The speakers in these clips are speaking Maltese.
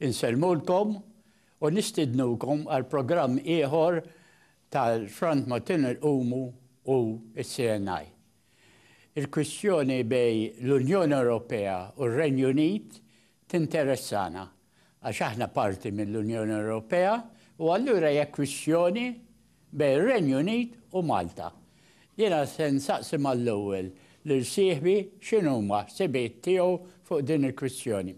inselmulkom u nistidnukom għal programm ieħor tal-Front ma tinqumu u s-CNI. Il-kwistjoni bej l-Unjoni Ewropea u r-Renju Unit tinteressana għax aħna parti mill-Unjoni Ewropea u allura hija kwistjoni bej ir-Renju Unit u Malta. Jiena se nsaqsi mal-ewwel l-sieħbi x'inhuma ħsibiet tiegħu fuq din il-kwistjoni.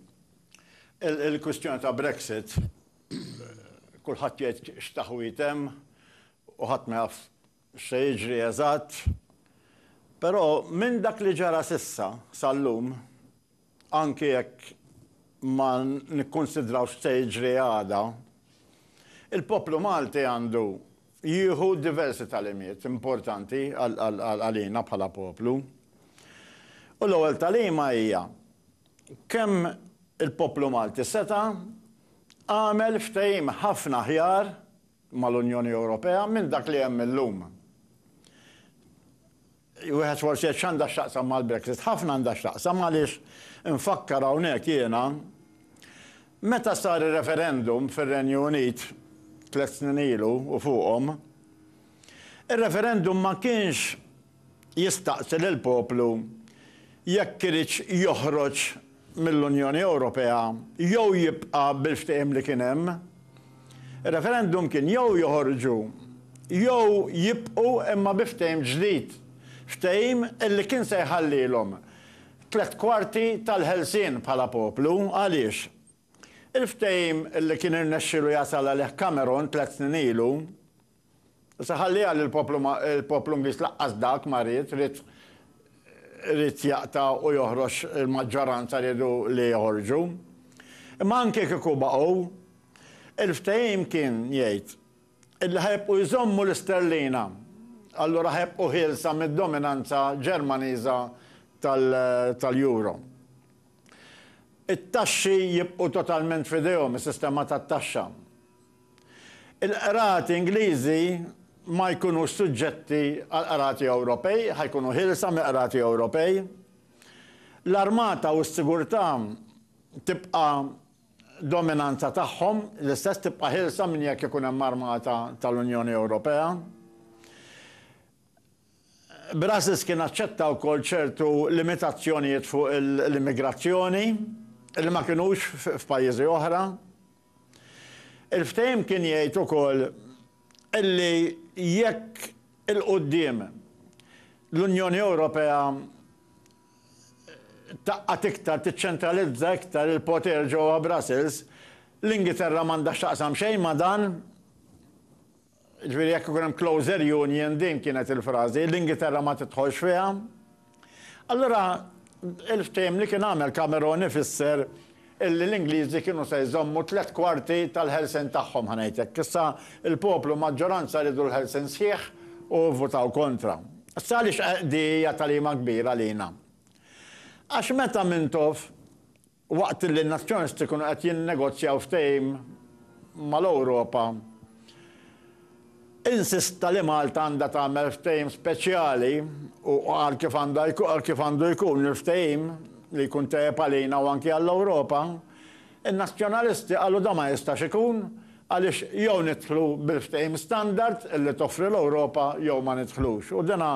Il-kwistjoni ta' Brexit, kulħadd jgħid x'taħu jitem u ħadd ma jaf x'se jiġri eżatt, però minn dak li ġara sissa sal-lum, anke jekk ma nikkonsidrawx se jiġri għada, il-poplu Malti għandu jieħu diversi talimiet importanti għalina bħala poplu. U l-ewwel talima hija kemm il-poplu Malti seta' għamel ftehim ħafna aħjar mal-Unjoni Ewropea minn dak li hemm illum. Wieħed forsi qed x'għandha x'taqsam mal-Brexit, ħafna għandha x'taqsam għaliex infakkar hawnhekk jiena meta sar ir-referendum fir-Renju Unit 3 snin ilu u fuqhom, ir-referendum ma kienx jistaqsi lill-poplu jekk irid joħroġ mill-Unjoni Ewropea jew jibqa' bil-ftehim li kien hemm. Ir-referendum kien jew joħorġu jew jibqgħu imma bi ftehim ġdid. Ftehim illi kien se jħallilhom 3/4 tal-ħelsien bħala poplu għaliex. Il-ftehim illi kien irnexxielu jasal għalih Cameron 3 snin ilu, se ħalliha lill-poplu Ingliż laqqas dak ma rrid jaqta' u joħroġ il-maġġoranza rridu li joħorġu. Imma anke kieku baqgħu, il-ftehim kien jgħid illi ħajbqu jżommu l-isterlina, allura ħajbqu ħielsa mid-dominanza Ġermaniża tal-Euro. It-taxxi jibqu totalment f'idejhom is-sistema tat-taxxa. Il-qrati Ingliżi ma jkunux suġġetti għal qrati Ewropej, ħajkunu ħielsa mill-qrati Ewropej. L-armata u s-sigurtà tibqa' dominanza tagħhom, l-istess tibqa' ħielsa minn jekk ikun hemm armata tal-Unjoni Ewropea. Brussels kien aċċetta wkoll ċertu limitazzjonijiet fuq l-immigrazzjoni li ma kinux f'pajjiżi oħra. Il-ftehim kien jgħid ukoll illi jekk il-qudiem l-Unjoni Ewropea taqqat iktar tiċċentralizza iktar il-poter ġewwa Brussels, l-Ingilterra m'għandax taqsam xejn ma' dan. Ġifieri jekk ikun hemm closer union din kienet il-frażi, l-Ingilterra ma tidħolx fiha. Allura il-ftehim li kien għamel Cameron ifisser illi l-Ingliżi kienu se jżommu 3/4 tal-ħelsien tagħhom ħanejtek. Issa il-poplu maġġoranza ridu l-ħelsien sħiħ u votaw kontra. Issa għaliex di hija talima kbira lina. Għax meta mintof waqt li n-nazzjonisti kienu qed jinnegozjaw ftehim mal-Ewropa, insista li Malta għandha tagħmel ftehim speċjali u għal kif għandu jkun il-ftehim li jkun tajjeb għalina u anke għall-Ewropa, in-nazzjonalisti qalu da ma jistax ikun għaliex jew nidħlu bil-ftehim standard illi toffri l-Ewropa jew ma nidħlux. U dina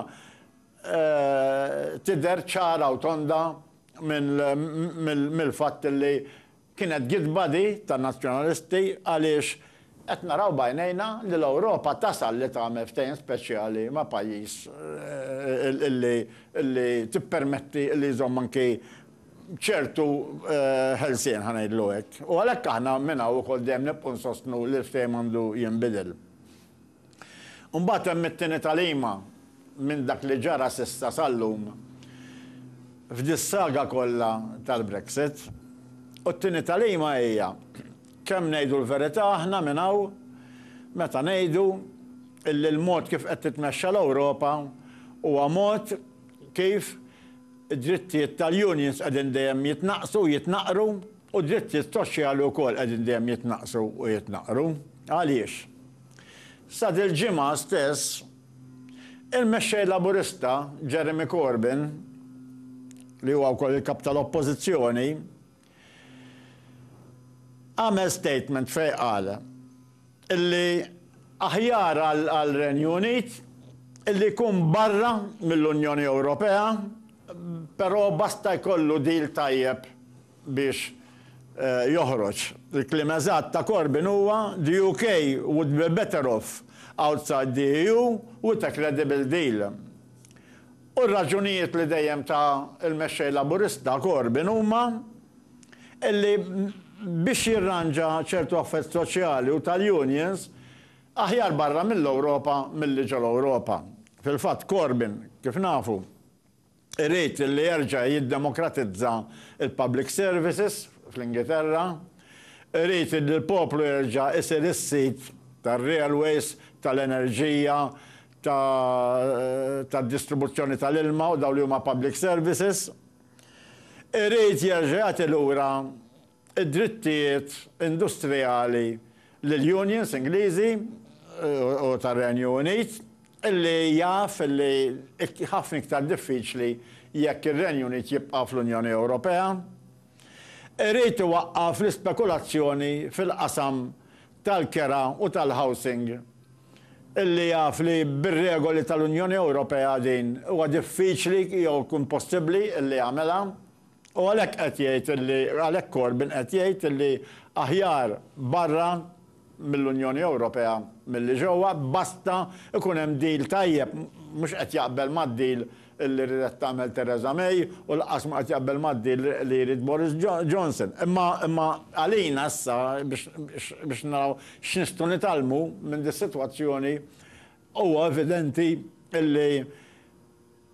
tidher ċara u tonda mill-fatt li kienet gidba di tan-nazzjonalisti għaliex qed naraw bajnejna li l-Ewropa tasal li tagħmel ftehim speċjali ma' pajjiż illi tippermetti li jżomm anke ċertu ħelsien ħanejdlu hekk. U għalhekk aħna minn hawn ukoll dejjem nibqgħu nsostnu li l-ftehim għandu jinbidel. Imbagħad hemm it-tieni talima minn dak li ġara s'issa sal-lum f'dis-saga kollha tal-Brexit. U t-tieni talima hija kemm ngħidu l-verità aħna minn hawn meta ngħidu illi l-mod kif qed titmexxa l-Ewropa huwa mod kif id-drittijiet tal-unions qegħdin dejjem jitnaqsu u jitnaqru u d-drittijiet soċjali wkoll qegħdin dejjem jitnaqsu u jitnaqru. Għaliex? Sa dil-ġimgħa stess il-mexxej Laburista Jeremy Corbyn li huwa wkoll il-kap tal-Oppożizzjoni għamel statement fej qal illi aħjar għal-Renju Unit illi jkun barra mill-Unjoni Ewropea, però basta jkollu deal tajjeb biex joħroġ. Il-klim eżatt ta' Corbyn huwa the UK would be better off outside the EU with a credible deal. U r-raġunijiet li dejjem ta' il-mexxej laburista Corbyn huma illi biex jirranġa ċertu affett soċjali u tal-unions aħjar barra mill-Ewropa milli ġol-Ewropa. Fil-fatt Corbyn, kif nafu, irrid li jerġa' jiddemokratizza il-public services fl-Ingilterra, irrid li l-poplu jerġa' isir is-sit tar-railways, tal-enerġija, tad-distribuzzjoni tal-ilma u dawn li huma public services. Irrid jerġa' jagħti lura id-drittijiet industrijali lill-unions Ingliżi u tar-Renju Unit, illi jaf illi ħafna iktar diffiċli jekk ir-Renju Unit jibqa' fl-Unjoni Ewropea. Irrid iwaqqaf l-ispekulazzjoni fil-qasam tal-kera u tal-housing illi jaf li bir-regoli tal-Unjoni Ewropea din huwa diffiċli jew jkun possibbli illi jagħmilha. U għalhekk qed jgħid illi għalhekk Corbyn qed jgħid illi aħjar barra mill-Unjoni Ewropea milli ġewwa basta ikun hemm deal tajjeb, mhux qed jaqbel mad-deal li ridet tagħmel Theresa May u laqas ma qed jaqbel mad-deal li jrid Boris Johnson. Imma għalina issa biex naraw x'nistgħu nitalmu minn dis-sitwazzjoni huwa evidenti illi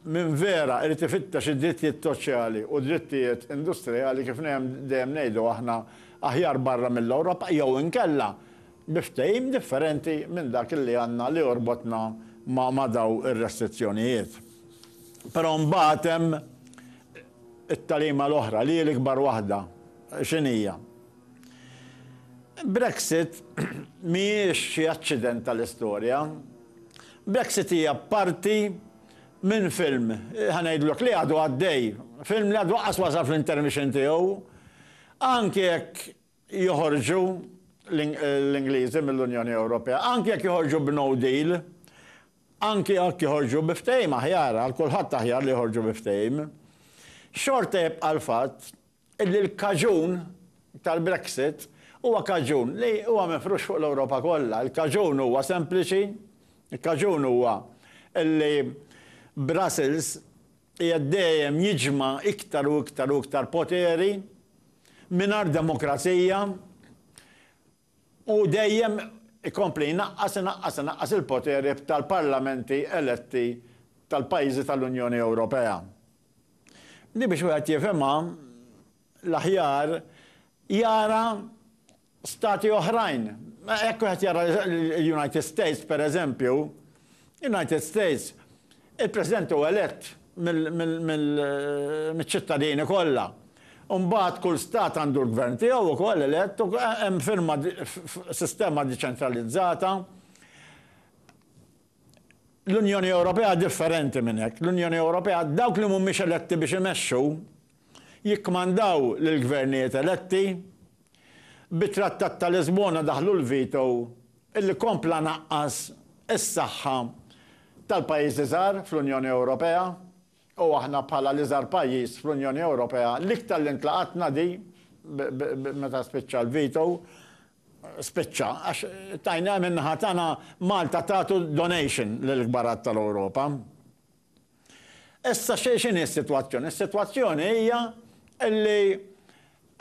minn vera irid ifittex id-drittijiet soċjali u drittijiet industrijali kif dejjem ngħidu aħna aħjar barra mill-Ewropa jew inkella biftehim differenti minn dak li għandna li jorbotna ma' daw ir-restrizzjonijiet. Però mbagħad hemm it-talima l-oħra li l-ikbar waħda x'inhija. Brexit mhijiex xi aċċident tal-istorja. Brexit hija parti minn film, ħanejdlok li għadu għaddej, film li għadu waqqas wasal fl-intermission tiegħu, anke jekk joħorġu l-Ingliżi mill-Unjoni Ewropea, anke jekk joħorġu b'no deal, anke jekk joħorġu biftehim aħjar, għal kulħadd aħjar li joħorġu biftehim, xorta jibqa' l-fatt li l-kaġun tal-Brexit huwa kaġun li huwa mifrux fuq l-Ewropa kollha. Il-kaġun huwa sempliċi, il-kaġun huwa li Brussels hija dejjem jiġma' iktar u iktar u iktar poteri mingħajr demokrazija u dejjem ikompli naqqas il-poteri tal-parlamenti eletti tal-pajjiżi tal-Unjoni Ewropea. Di biex wieħed jifhimha l-aħjar jara stati oħrajn. Hekk wieħed jara l-United States, pereżempju, United States, il-President huwa elett mill-ċittadini kollha. Mbagħad kull stat għandu l-gvern tiegħu ukoll elett u hemm firma sistema deċentralizzata. L-Unjoni Ewropea differenti minn hekk. L-Unjoni Ewropea dawk li mhumiex eletti biex imexxu jikkmandaw lill-gvernijiet eletti bit-Trattat ta' Lisbona daħlu l-vito illi kompla naqqas is-saħħa tal-pajjiżi żgħar fl-Unjoni Ewropea u aħna bħala l-iżgħar pajjiż fl-Unjoni Ewropea l-iktar li ntlaqatna di meta spiċċa l-vito spiċċa għax tajna minnaħa tagħna Malta tagħtu donation lill-kbarat tal-Ewropa. Issa x'inhi s-sitwazzjoni? Is-sitwazzjoni hija illi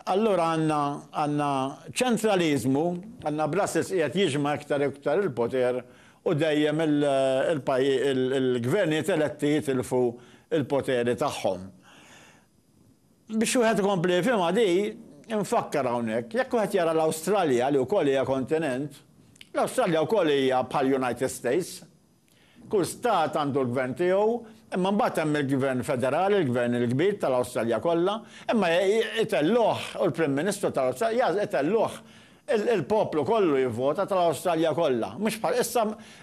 allura għandna ċentraliżmu, għandna Brussels qiegħed jiġma' iktar il-poter u dejjem il-gvernijiet eletti jitilfu il-poteri tagħhom. Biex wieħed ikompli fihma di, infakkar hawnhekk, jekk wieħed jara l-Awstralja li wkoll hija kontinent, l-Awstralja wkoll hija bħal United States. Kull stat għandu l-gvern tiegħu, imma mbagħad hemm il-gvern federali, il-gvern il-kbir tal-Awstralja kollha, imma itelluh u l-Prim Ministru tal-Awstralja itelluh il-poplu kollu jivvota tal-Awstralja kollha. Mhux bħal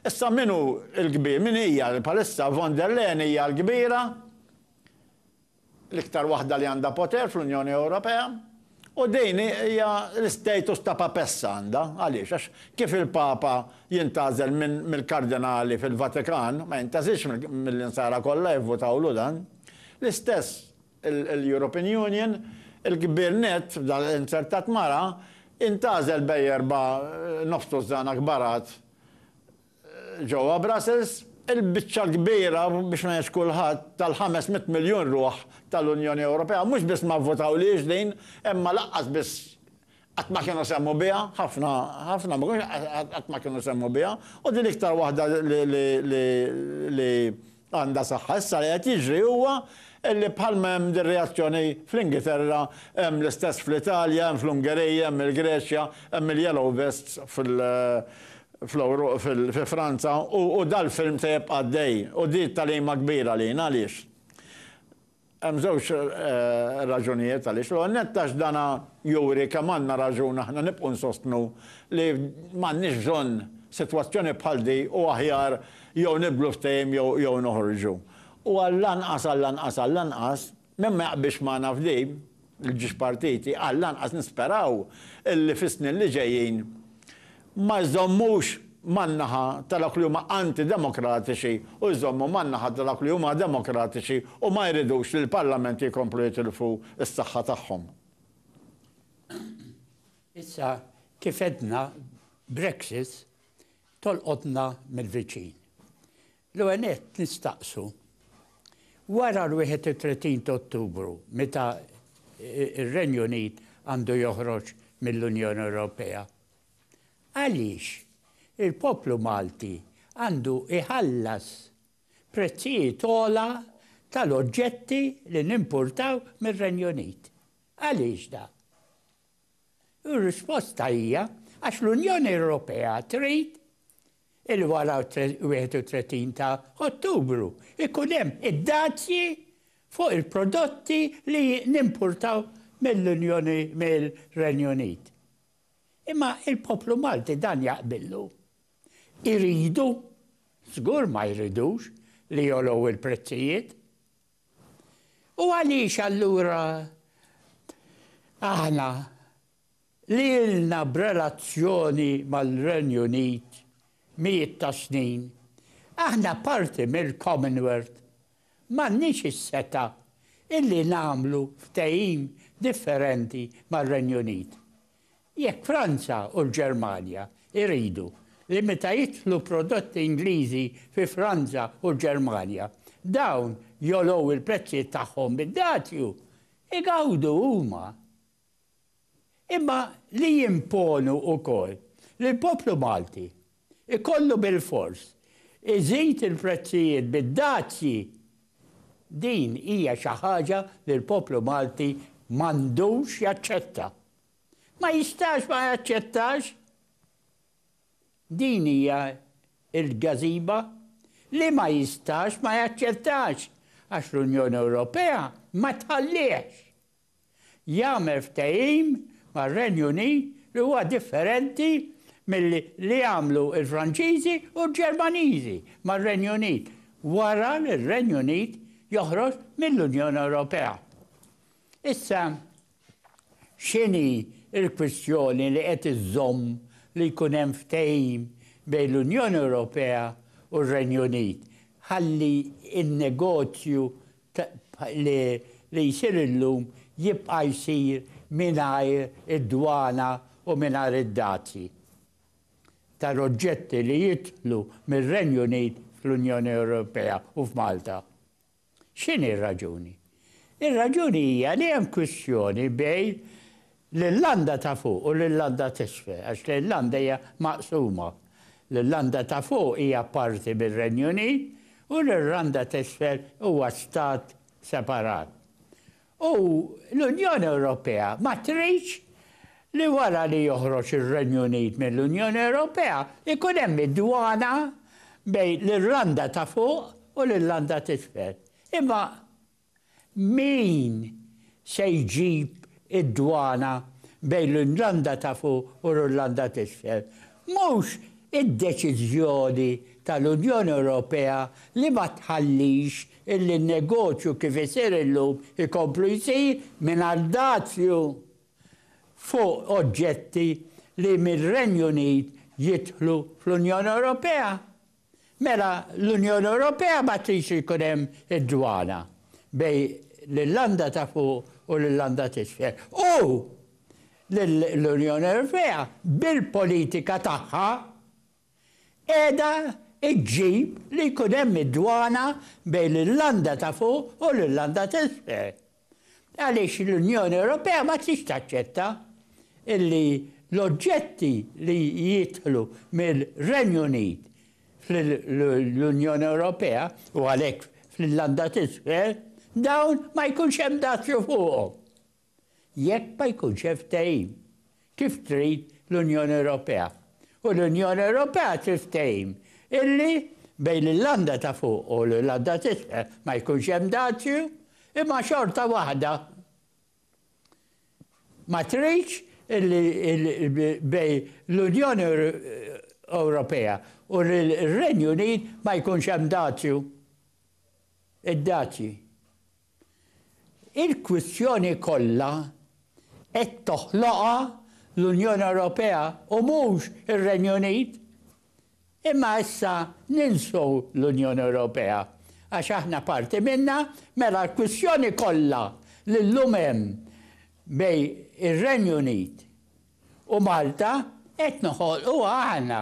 issa minu l-kbir, min hija bħalissa von der Leyen hija l-kbira, l-iktar waħda li għandha poter fl-Unjoni Ewropea, U dejn hija l-status ta' papessa għandha, għaliex, għax kif il-Papa jintażel mill-kardinali fil-Vatikan, ma jintażilx mill-insara kollha jivvotawlu dan. L-istess l-European Union, il-gvernett dal-insertat mara, intażel bej nofstu żana kbarat ġewwa Brussels, il-biċċa kbira biex ma kulħadd tal-500 miljun ruħ tal-Unjoni Ewropea, mhux biss ma vvotawlix din, imma laqqas biss qatt ma kienu semmu biha, ħafna qatt ma kienu semmu biha, u din iktar waħda li għandha saħħa issa li qed jiġri huwa illi bħalma hemm din reazzjoni fl-Ingilterra, hemm l-istess fl-Italja, hemm fl-Ungerija, hemm il-Greċja, hemm il-Yellow Vests fi-Franza, u dal-film se jibqa' għaddej, u di tal-ima kbira li għaliex. Hemm żewġ raġunijiet għaliex, u nettax dana juri kemm għandna raġun aħna nibqgħu nsostnu li m'għandniex bżonn sitwazzjoni bħal di u aħjar jew nibdlu ftehim jew noħorġu. U għall-lanqas, minn ma jaqbix magħna f'di, l-ġiex partiti, għall-lanqas nisperaw illi fis-snin li ġejjin ma jżommux man-naħa tal-dak li huma antidemokratiċi u jżommu man-naħa tal-dak li huma demokratiċi u ma jridux li l-Parlament jikomplu jitilfu s-saħħa tagħhom. Issa kif edna Brexit tolqotna mill-viċin. L-għanet nistaqsu wara l-31 ta' Ottubru meta ir-Renju Unit għandu joħroġ mill-Unjoni Ewropea. Għaliex il-poplu Malti għandu iħallas prezzijiet ola tal-oġġetti li nimportaw mir-Renju Unit. Għaliex da? Ir-risposta hija għax l-Unjoni Ewropea trid il-wara 31 ta' Ottubru ikun hemm id-dazji fuq il-prodotti li nimportaw mill-Renju Unit. Imma il-poplu Malti dan jaqbillu. Iridu, żgur ma jridux li jolow il-prezzijiet. U għaliex allura aħna li ilna b'relazzjoni mal-Renju Unit mijiet ta' snin, aħna parti mill-Commonwealth m'għandniex is-seta illi nagħmlu ftehim differenti mal-Renju Unit. Jekk Franza u l-Ġermanja iridu li meta jidħlu prodotti Ingliżi fi Franza u l-Ġermanja, dawn jolow il-prezzi tagħhom bid-dazju, igawdu huma. Imma li jimponu wkoll li l-poplu Malti ikollu bil-fors iżid il-prezzijiet bid-dazji, din hija xi ħaġa li l-poplu Malti m'għandux jaċċetta. Ma jistax ma jaċċettax. Din hija il-gażiba li ma jistax ma jaċċettax għax l-Unjoni Ewropea ma tħallihx. Jagħmel ftehim mar-Renju Unit li huwa differenti milli għamlu l-Franċiżi u l-Ġermaniżi mar-Renju Unit wara li r-Renju Unit joħroġ mill-Unjoni Ewropea. Issa x'inhi il-kwistjoni li qed iżomm li jkun hemm ftehim bejn l-Unjoni Ewropea u r-Renju Unit ħalli n-negozju li jsir illum jibqa' jsir mingħajr id-dwana u mingħajr id-dazzi tal-oġġetti li jidħlu mir-Renju Unit fl-Unjoni Ewropea u f'Malta. X'inhi r-raġuni? Ir-raġuni hija li hemm kwistjoni bejn l-Irlanda ta' fuq u l-Irlanda t'isfel, għax l-Irlanda hija maqsuma. L-Irlanda ta' fuq hija parti mir-Renju Unit u l-Irlanda t'isfel huwa stat separat. U l-Unjoni Ewropea ma tridx li wara li joħroġ ir-Renju Unit mill-Unjoni Ewropea ikun hemm id-dwana bejn l-Irlanda ta' fuq u l-Irlanda t'isfel. Imma min se jġib id-dwana bejn l-Irlanda ta' fuq u l-Irlanda t'isfel? Mhux id-deċiżjoni tal-Unjoni Ewropea li ma tħallix illi n-negozju kif isir illum ikomplu jsir mingħajr dazju. fuq oġġetti li mill-Renju Unit jidħlu fl-Unjoni Ewropea. Mela l-Unjoni Ewropea ma trix ikun hemm id-dwana bej l-Irlanda ta' fuq u l-Irlanda t'isfel. U l-Unjoni Ewropea bil-politika tagħha qiegħda iġġib li jkun hemm id-dwana bejn l-Irlanda ta' fuq u l-Irlanda t'isfel. Għaliex l-Unjoni Ewropea ma trix taċċetta illi l-oġġetti li jidħlu mill-Renju Unit fl-Unjoni Ewropea u għalhekk fl-Irlanda t'isfel dawn ma jkunx hemm dazzju fuqhom. Jekk ma jkunx hemm ftehim kif trid l-Unjoni Ewropea. U l-Unjoni Ewropea trid ftehim illi bejn l-Irlanda ta' fuq u l-Irlanda t'isfel ma jkunx hemm dazzju imma xorta waħda ma tridx bej l-Unjoni Ewropea u l-Renju Unit ma jkunx hemm dazzju. Id-dazzji. Il-kwistjoni kollha qed toħloqha l-Unjoni Ewropea u mhux ir-Renju Unit. Imma issa ninsu l-Unjoni Ewropea għax aħna parti minna, mela l-kwistjoni kollha li llum hemm bej ir-Renju Unit u Malta qed noħolqu aħna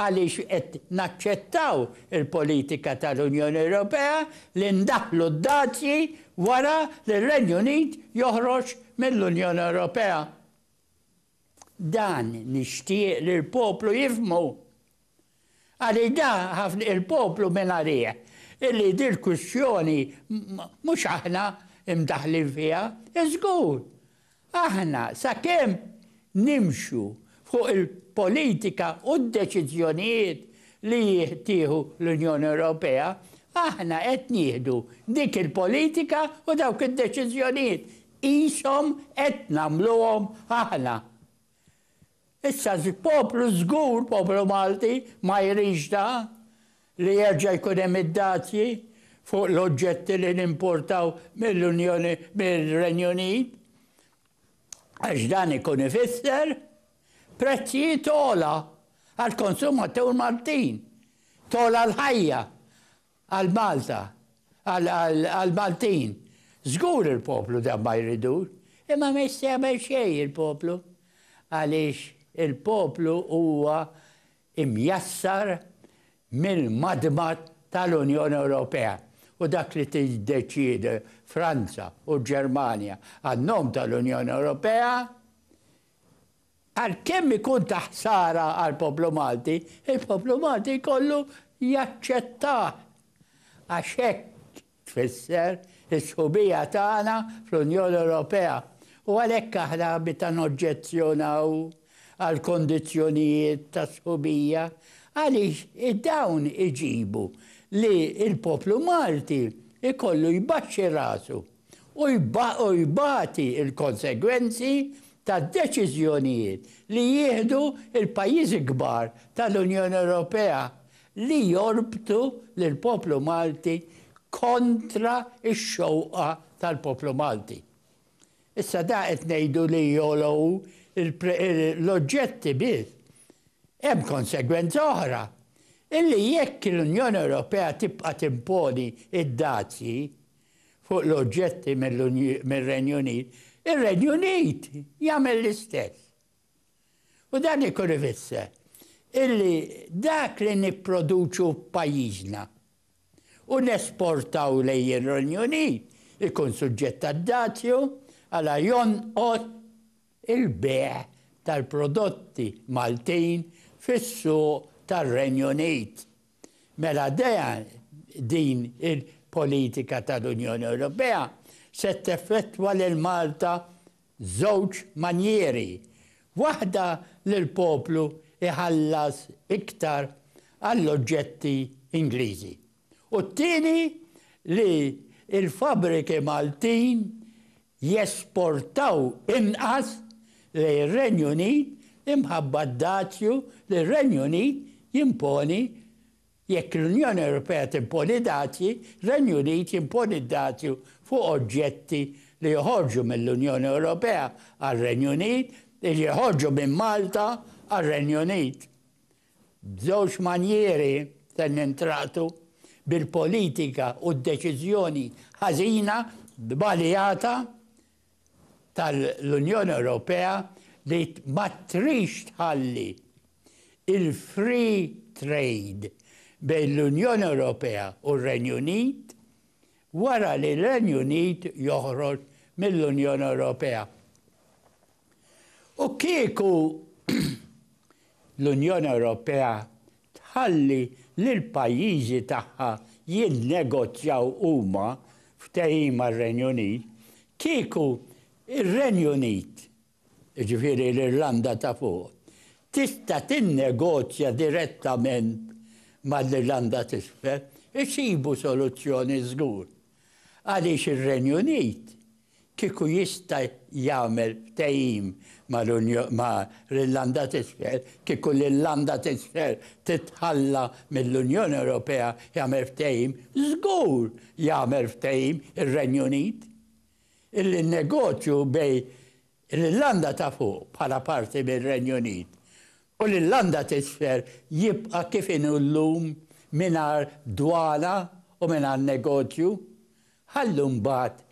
għaliex qed naċċettaw il-politika tal-Unjoni Ewropea li ndaħlu d-dazzji wara li r-Renju Unit joħroġ mill-Unjoni Ewropea. Dan nixtieq li l-poplu jifhmu. Għaliex dan il-poplu minn għalih illi dil-kwistjoni mhux aħna imdaħlin fiha, żgur. Aħna sakemm nimxu fuq il-politika u d-deċiżjonijiet li jittieħu l-Unjoni Ewropea, aħna qed nieħdu dik il-politika u dawk id-deċiżjonijiet qishom qed nagħmluhom aħna. Issa poplu żgur, poplu Malti, ma jrix da li jerġa' jkun hemm id-dazzji fuq l-oġġetti li nimportaw mill-Unjoni mill-Renju Unit. Għax dan ikun ifisser prezzijiet ola għall-konsumatur Maltin, tola l-ħajja għal-Malta, għal-Maltin. Żgur il-poplu dan ma jridux, imma ma jistgħmel xejn il-poplu. Għaliex il-poplu huwa imjassar mill-madmat tal-Unjoni Ewropea. U dak li tiddeċiedi Franza u Ġermanja għan-nom tal-Unjoni Ewropea, għalkemm ikun ta' ħsara għall-poplu Malti, il-poplu Malti jkollu jaċċettah. Għax hekk tfisser is-sħubija tagħna fl-Unjoni Ewropea. U għalhekk aħna meta noġġezzjonaw għal kondizzjonijiet ta' sħubija, għaliex id-dawn iġibu li il-poplu Malti ikollu jbaxxi rasu u jbati il-konsegwenzi ta' deċiżjonijiet li jieħdu il-pajjiżi kbar tal-Unjoni Ewropea li jorbtu lill-poplu Malti kontra x-xewqa tal-poplu Malti. Issa da qed ngħidu li jolow l-oġġetti biss. Hemm konsegwenza oħra. Illi jekk l-Unjoni Ewropea tibqa' timponi id-dazzji fuq l-oġġetti mill-Renju Unit, ir-Renju Unit jagħmel l-istess. U dan ikun ifisser illi dak li nipproduċu f'pajjiżna u nesportaw lejn ir-Renju Unit ikun suġġett tad-dazzju għala jonqos il-beħ tal-prodotti Maltin fis-suq tar-Renju Unit. Mela din il-politika tal-Unjoni Ewropea se teffettwa lil Malta żewġ manjieri. Waħda li l-poplu iħallas iktar għall-oġġetti Ingliżi. U t-tieni li il-fabriki Maltin jesportaw inqas lejn Renju Unit imħabba d-dazzju li Renju Unit jimponi Jekk l-Unjoni Ewropea timponi dati, Renju Unit jimponi dati fuq oġġetti li joħorġu mill-Unjoni Ewropea għal-Renju Unit, li joħorġu minn Malta għal-Renju Unit. B'żewġ manjeri se nintratu bil-politika u d-deċiżjoni ħażina baljata tal-Unjoni Ewropea li ma trix tħalli il-free trade bejn l-Unjoni Ewropea u r-Renju Unit wara li l-Renju Unit joħroġ mill-Unjoni Ewropea. U kieku l-Unjoni Ewropea tħalli l-pajjiżi tagħha jinnegozjaw huma ftehim mar-Renju Unit, kieku ir-Renju Unit, ġifieri l-Irlanda ta' fuq, tista' tinnegozja direttament mal-Irlanda t'isfel, isibu soluzzjoni żgur. Għaliex ir-Renju Unit kieku jista' jagħmel ftehim mal-Irlanda t'isfel, kieku l-Irlanda t'isfel titħalla mill-Unjoni Ewropea jagħmel ftehim, żgur jagħmel ftehim ir-Renju Unit. Il-negozju bej l-Irlanda ta' fuq bħala parti mill-Renju Unit u l-Irlanda t'isfel jibqa' kif inhu llum mingħajr dwana u mingħajr negozju, ħallu mbagħad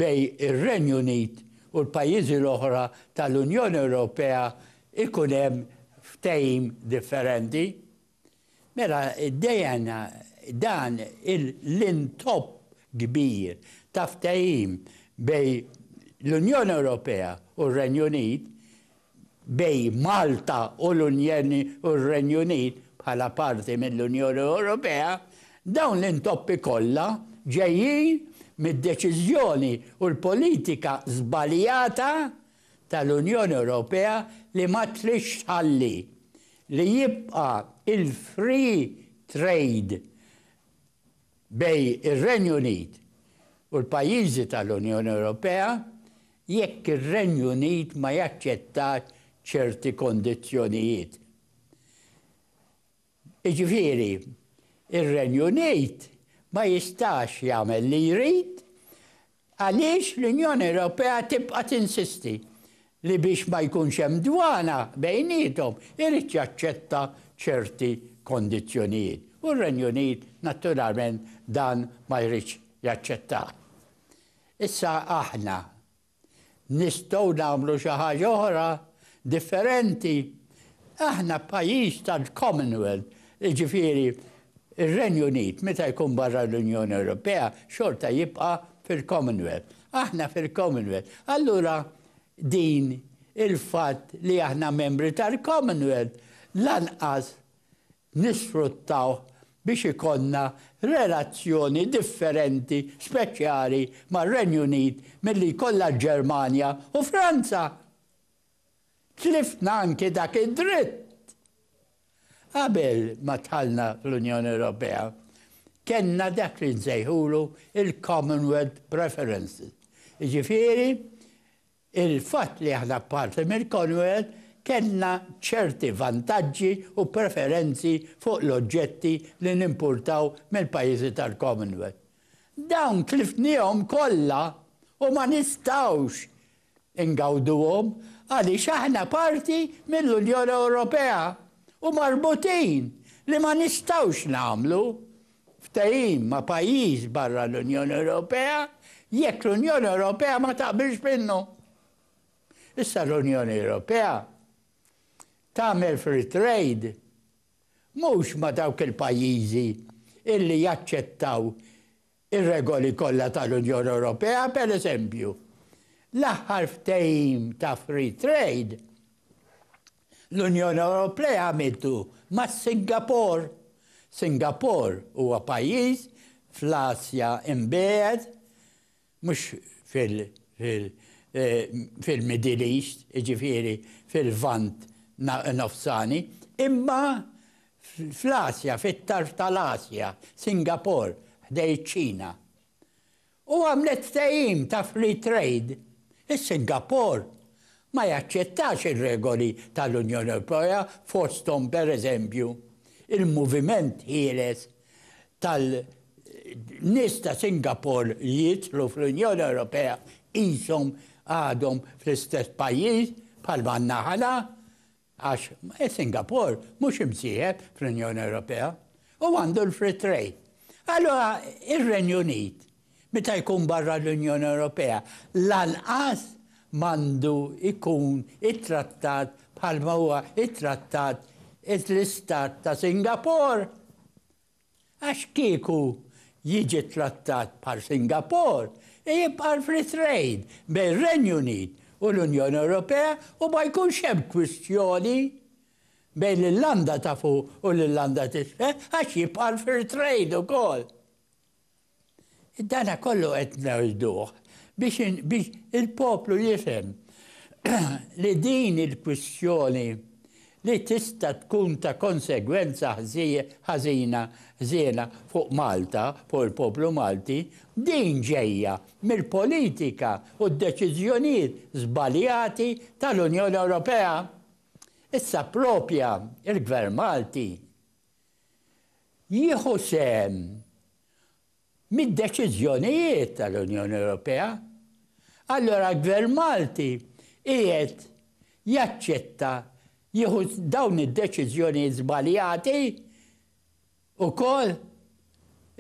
bej ir-Renju Unit u l-pajjiżi l-oħra tal-Unjoni Ewropea ikun hemm ftehim differenti. Mela dejjana dan l-intop kbir ta' ftehim bej l-Unjoni Ewropea u r-Renju Unit, bej Malta u l-Renju Unit bħala parti mill-Unjoni Ewropea, dawn l-intoppi kollha ġejjin mid-deċiżjoni u l-politika żbaljata tal-Unjoni Ewropea li ma trix tħalli li jibqa' il-free trade bej ir-Renju Unit u l-pajjiżi tal-Unjoni Ewropea jekk ir-Renju Unit ma jaċċettax ċerti kondizzjonijiet. Jiġifieri, ir-Renju Unit ma jistax jagħmel li jrid għaliex l-Unjoni Ewropea tibqa' tinsisti li biex ma jkunx hemm dwana bejniethom irid jaċċetta ċerti kondizzjonijiet. U r-Renju Unit naturalment dan ma jridx jaċċetta. Issa aħna nistgħu nagħmlu xi ħaġa oħra differenti. Aħna pajjiż tal-Commonwealth, ġifieri ir-Renju Unit meta jkun barra l-Unjoni Ewropea xorta jibqa' fil-Commonwealth. Aħna fil-Commonwealth. Allura din il-fatt li aħna membri tal-Commonwealth lanqas nisfruttaw biex ikonna relazzjoni differenti, speċjali mar-Renju Unit milli jkollha Ġermanja u Franza. Tlifna anke dak id-dritt. Qabel ma tħallna fl-Unjoni Ewropea, kellna dak li nsejħulu il-Commonwealth Preferences. Jiġifieri, il-fatt li aħna parti mill-Commonwealth kellna ċerti vantaġġi u preferenzi fuq l-oġġetti li nimpurtaw mill-pajjiżi tal-Commonwealth. Dawn tlifnihom kollha u ma nistgħux ingawduhom għaliex aħna parti mill-Unjoni Ewropea u marbutin li ma nistgħux nagħmlu ftehim ma' pajjiż barra l-Unjoni Ewropea jekk l-Unjoni Ewropea ma taqbilx minnu. Issa l-Unjoni Ewropea tagħmel free trade mhux ma' dawk il-pajjiżi illi jaċċettaw ir-regoli kollha tal-Unjoni Ewropea, pereżempju. L-aħħar ftehim ta' free trade l-Unjoni Ewropea għamiltu ma' Singapore. Singapore huwa pajjiż fl-Asja imbegħed, mhux fil-Middle East, ġifieri fil-Vant nofsani, imma fl-Asja, fit-tarf tal-Asja, Singapore, ħdej ċina. U għamlet ftehim ta' free trade. Is-Singapore ma jaċċettax ir-regoli tal-Unjoni Ewropea fosthom pereżempju il-moviment ħieles tal-nies ta' Singapore li jitlu fl-Unjoni Ewropea ishom għadhom fl-istess pajjiż bħal man-naħala għax Singapore mhux imsieħeb fl-Unjoni Ewropea u għandu l-free trade. Allora ir-Renju Unit meta jkun barra l-Unjoni Ewropea lanqas m'għandu ikun it-trattat bħalma huwa it-trattat l-istat ta' Singapore. Għax kieku jiġi trattat bħal Singapore, jibqa' free trade bejn Renju Unit u l-Unjoni Ewropea u ma jkunx hemm kwistjoni bejn l-Irlanda ta' fuq u l-Irlanda t'isfel għax jibqa' free trade ukoll. Dana kollu qed ngħiduh biex il-poplu jifhem li din il-kwistjoni li tista' tkun ta' konsegwenza ħażina fuq Malta, fuq il-poplu Malti, din ġejja mill-politika u d-deċiżjonijiet żbaljati tal-Unjoni Ewropea. Issa propja il-Gvern Malti jieħu sehem mid-deċiżjonijiet tal-Unjoni Ewropea. Allora l-Gvern Malti qiegħed jaċċetta jieħu dawn id-deċiżjonijiet żbaljati ukoll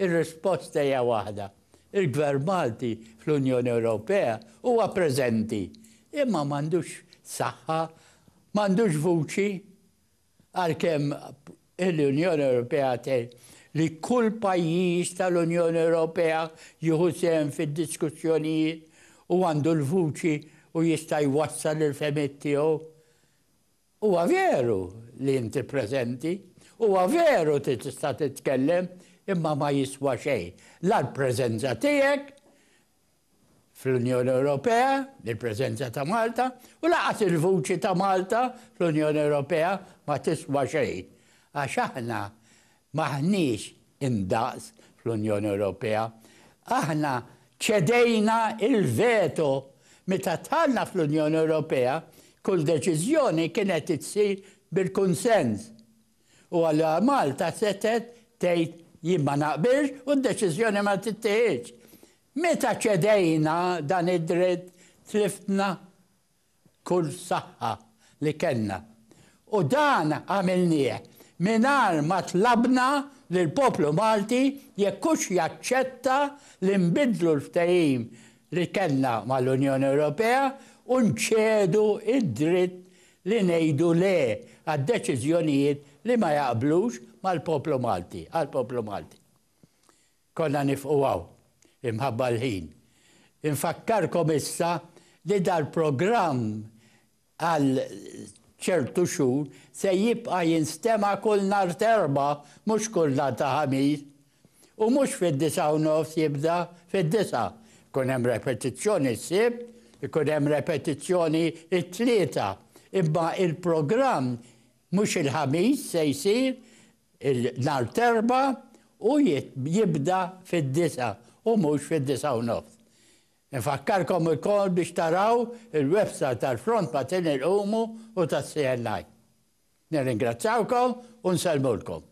ir-risposta hija waħda. Il-Gvern Malti fl-Unjoni Ewropea huwa preżenti, imma m'għandux saħħa, m'għandux vuċi għalkemm l-Unjoni Ewropea tgħid li kull pajjiż tal-Unjoni Ewropea jieħu sehem fid-diskussjonijiet u għandu l-vuċi u jista' jwassal il-femiet tiegħu. Huwa veru li inti preżenti, huwa veru tista' titkellem, imma ma jiswa xejn. La l-preżenza tiegħek fl-Unjoni Ewropea, il-preżenza ta' Malta, u laqas il-vuċi ta' Malta fl-Unjoni Ewropea ma tiswa xejn. Għax aħna maħniex indaqs fl-Unjoni Ewropea, aħna ċedejna il-veto meta tħallna fl-Unjoni Ewropea, kull deċiżjoni kienet itsir bil-kunsens. U għalla Malta setet tgħid jien ma naqbilx u d-deċiżjoni ma tittieħedx. Meta ċedejna dan id-dritt tliftna kull saħħa li kellna. U dan għamilnieh mingħajr ma tlabna lill-poplu Malti jekkux jaċċetta li nbidlu l-ftehim li kellna mal-Unjoni Ewropea u nċedu id-dritt li ngħidu le għad-deċiżjonijiet li ma jaqblux mal-poplu Malti, għall-poplu Malti. Konna nifqgħu imħabba l-ħin. Infakkarkom issa li dal-programm għal ċertu xhur se jibqa' jinstema' kull nhar Terba, mhux kull nhar ta' Ħamis, u mhux fid-9:30 jibda fid-9. Ikun hemm repetizzjoni s-sibt, ikun hemm repetizzjoni t-tlieta. Imma il-programm mhux il-Ħamis se jsir il-nhar Terba u jibda fid-9 u mhux fid-9:30. Nfakkarkom ukoll biex taraw il-website tal-Front ma' Tin il-Qumu u tas-CNI. Nirringrazzawkom u nsellmulkom.